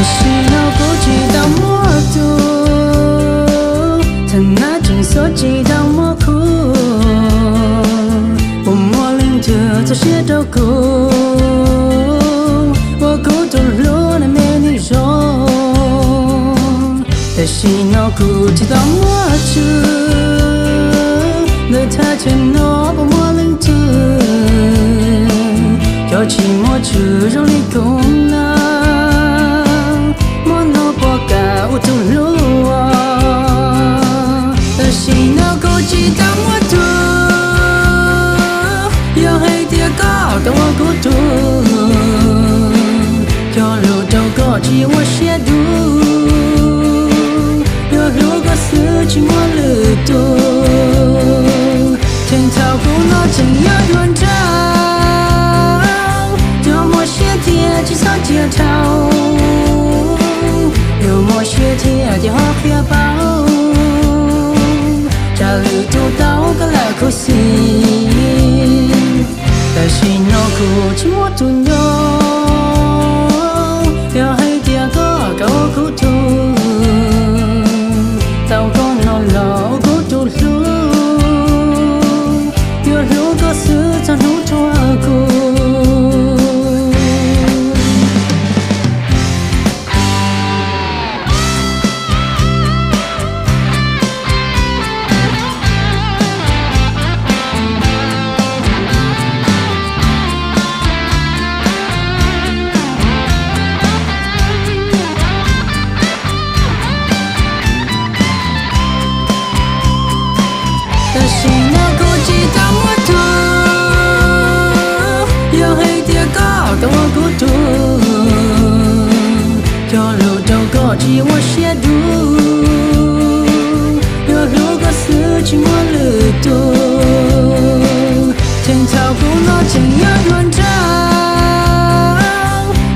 是那不知道么多，他那真所知道么苦，我莫领着这些都苦，我孤独路那没你容，但是那不知道么处，那他真那不莫领着，要寂寞处让你空了。chỉ我写读，有如果四季末日读，天草古老怎样断章，有某些天气上街头，有某些天电话别包，家里都到个来口心，但是那苦寂寞都有。chỉ我写读，有如果四季末日读，天草古老怎样断章，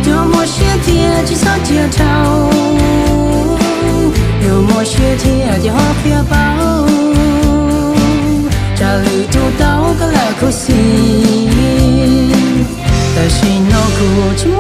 有某些天气上街头，有某些天电话别包，家里都到个来口心，但是那苦寂寞。